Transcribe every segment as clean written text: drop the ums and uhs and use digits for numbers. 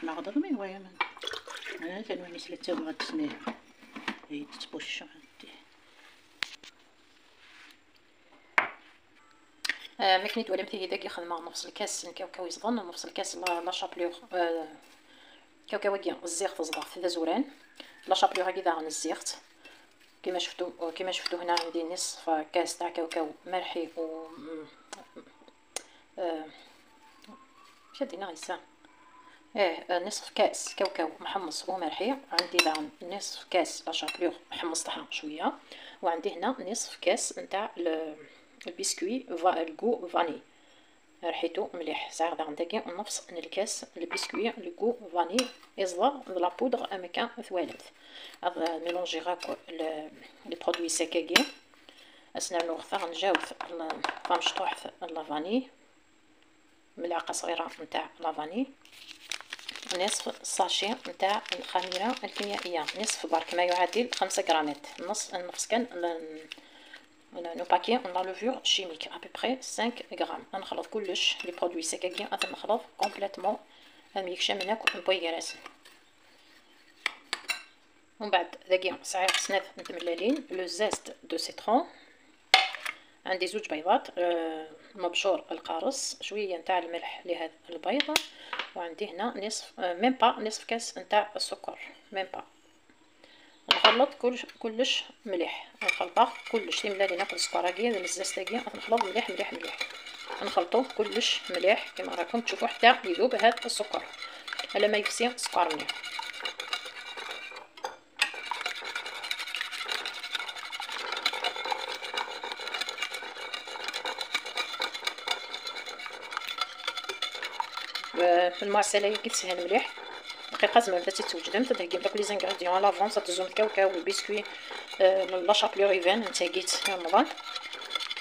انا غدا ما هوايا من انا تنواني سلتا وغتسني هي تتبوش عندي مكنيت ولا مثل هذاك يخدم نفس الكاس كاوكاو يصغن نفس الكاس لا شابلور كاوكاو كي الزيغ تصدر في زوران لا شابلور هكذا عن الزيغ كما شفتوا هنا عندي نصف كاس تاع كاوكاو مرحي و شدينا غيسان نصف كاس كاوكاو محمص ومرحي. عندي دعم نصف كاس لا شابلور حمصتها شويه. وعندي هنا نصف كاس نتاع البسكوي الكو فاني ريحتو مليح صايغ عندك نفس الكاس البسكوي الكو فاني اصغر لا بودر امكان ثوالث. هذا ميلونجي غاكو لي برودوي سكاكي اسنا نغفر نجاوف فمشطوح لا فاني ملعقه صغيره نتاع لا فاني نصف ساشي نتاع الخميره الكيميائيه نصف برك ما يعادل 5 غرامات نص كان نو باكي لا لوفور شيميك ابيبري 5 غرام. نخلط كلش لي برودوي سكاكي نخلط كومبليتوم ميكشا منك بويغراس. ومن بعد ذاكي صعيب سناف متملالين لو زيست دو سيترون. عندي زوج بيضات مبشور القارص شويه نتاع الملح لهذا البيض. وعندي هنا نصف ميم با نصف كاس نتاع السكر ميم با. نخلط كلش مليح نخلطه كلش يملا لي ناكل السكر هكا المزاز تاعي نخلط مليح مليح مليح نخلطوه كلش مليح كما راكم تشوفوا حتى يذوب هذا السكر على ما يفسي السكر مليح. في المعسله كي تسهل مليح دقيقه زعما بدا تتوجدم تدهكي داك لي زانغريديون لافونس تزوم الكاوكاو والبسكوي لا شابلور ايفان نتاكيت في رمضان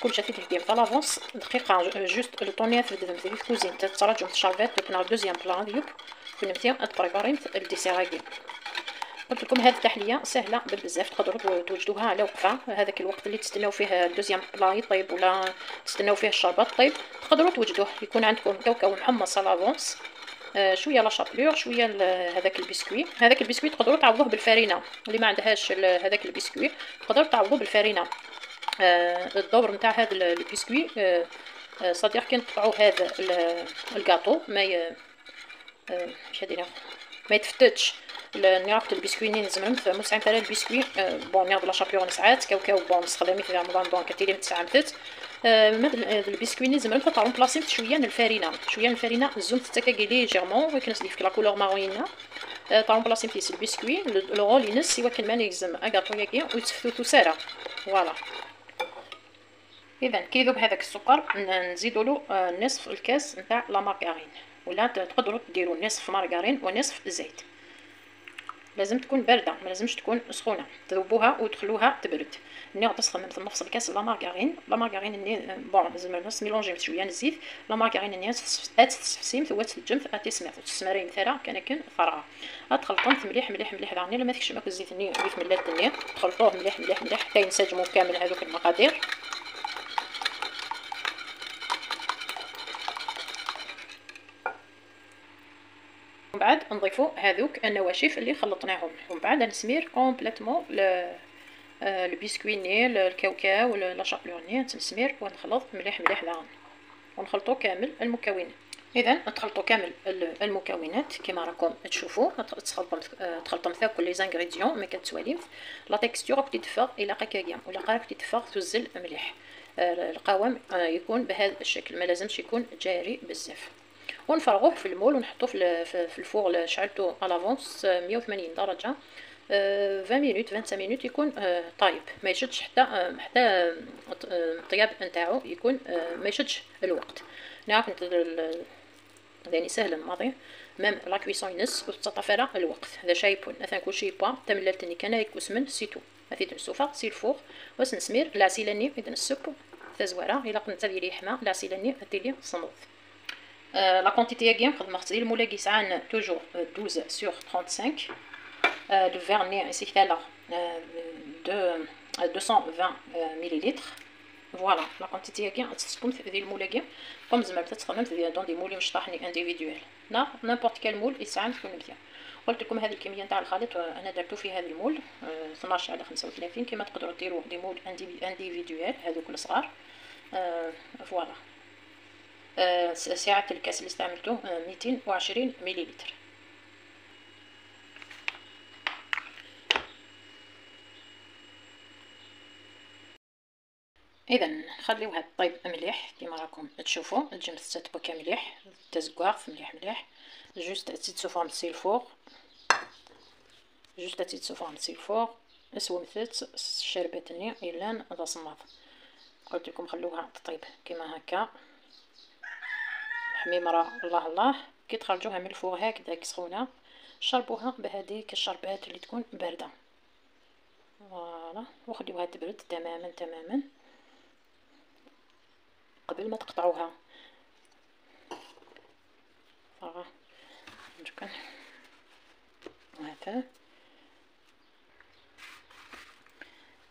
كلشي تدهكي تاع لافونس دقيقه جوست لو طوني تبدا في الكوزين تتراجم شافيت تكون دوزيام بلان ديوب كنمتي تبريباري الديسيراكي. قلت لكم هذه التحليه سهله بزاف تقدروا توجدوها على وقفه هذاك الوقت اللي تستناو فيه الدوزيام بلا يطيب ولا تستناو فيه الشربات طيب تقدروا توجدوه. يكون عندكم كاوكاو محمص لافونس شويه لا شابلور شويه هذاك البسكوي. هذاك البسكوي تقدروا تعوضوه بالفارينه اللي ما عندهاش هذاك البسكوي تقدروا تعوضوه بالفارينه. الدور نتاع هذا البسكوي صديق كي نقطعوا هذا الكاطو ما ما يتفتتش نعرف البسكوي نزمرمت مسعين تاع البسكوي بون نعرف لا شابلور ساعات كاوكاو بون نستخدمي في رمضان بون كتيري متسعمتت البسكوي نزمرمت طارون بلاصيت شويه من الفارينه شويه من الفارينه زومت تاكاكي ليجيرمون وكن نسلي في لا كولور مارونينا طارون بلاصيت البسكوي لو رول ينس سوا كان ما نلزم اكاطو ياكي وتفتو ساره فوالا. اذا كي يذوب هذاك السكر نزيدوا له نصف الكاس نتاع لا مارغرين ولا تقدروا ديروا نصف مارغرين ونصف زيت. لازم تكون بارده ما لازمش تكون سخونه تذوبوها وتخلوها تبرد. ني تسخن في نفس الكاس لا مارغرين ني بون لازم نص ميلونجي شويه نزيد لا مارغرين ني تسفسيم ثوات الجنف تسمع تسمرين ثرا كان فرعه تخلطهم مليح مليح مليح دعني ما فيكش ماك الزيت ني في ملات الني تخلطوه مليح مليح مليح حتى ينسجموا كامل هذوك المقادير. ومن بعد نضيفوا هذوك النواشف اللي خلطناهم ومن بعد نسمير كومبليتوم البسكوي ني الكاوكاو لا شابلور ني تنسمير ونخلط مليح مليح دعان ونخلطوا كامل المكونات. اذا تخلطوا كامل المكونات كما راكم تشوفوا تخلطوا مثلا كل لي زانغريديون ما كتواليف لا تيكستور كتدفى الى قاكاكيا ولا قارك تدفى تزل مليح القوام يكون بهذا الشكل ما لازمش يكون جاري بزاف. ونفرغوه في المول ونحطوه في الفور اللي شعلته على لافونس 180 درجه 20 مينوت 25 مينوت يكون طايب، ما يشدش حتى الطياب نتاعو يكون ما يشدش الوقت. نعرف يعني سهل الماضي ميم لا كويسون ينس وتتطفى على الوقت. هذا شاي بون مثلا كلشي با تمللتني كان يكوسمن سيتو هذه السوفا سي الفوق واس نسمير لا سيلاني اذا السب تزواره الا قلت ديري حما لا سيلاني ديري صمود. لا كونتيتي كاع نقدر نغسل المولاكي ساعان توجور 12 sur 35. Le vernis ainsi que là de 220 millilitres. Voilà la quantité qui تكون في هذه المولة كاع كوم زعما تستخدم في دون دي مول مشطحني انديفيدوال لا نيمبورط كال مول يساعد تكون مزيان. قلت لكم هذه الكميه نتاع الخليط انا درتو في هذا المول 12 على 35 كما تقدروا ديروا دي مول انديفيدوال هذوك الصغار. فوالا سعه الكاس اللي استعملته 220 مليلتر. اذا خليوها طيب مليح كيما راكم تشوفوا تجمس تبكى مليح تزقاف مليح جوست تزيد فورم سيلفور جوست تزيد فورم سيلفور اسومثت شربتني الى هذا صناف. قلت لكم خلوها تطيب كيما هكا حميمره الله كي تخرجوها من الفوغ هكذا سخونه شربوها بهذيك الشربات اللي تكون بارده. فوالا وخليوها تبرد تماما قبل ما تقطعوها. شكرا هذا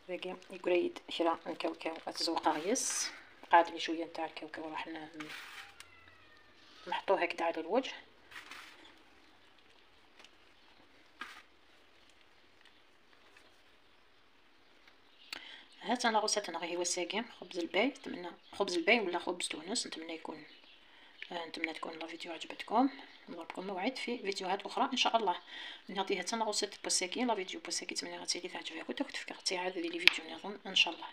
باقي يقريد شرا الكاوكاو الزوق قايس قعد لي شويه نتاع الكاوكاو راح نحطوه هكذا على الوجه. هات انا غوصتنا غير هو ساقم خبز الباي. نتمنى خبز الباي ولا خبز تونس نتمنى تكون لا فيديو عجبتكم. نضربكم موعد في فيديوهات اخرى ان شاء الله. نعطيها تنا غوصت بوساكي لا فيديو بوساكي. نتمنى غتسالي تعجبك وتاخذ فكره تاع هذه لي فيديو نظن ان شاء الله.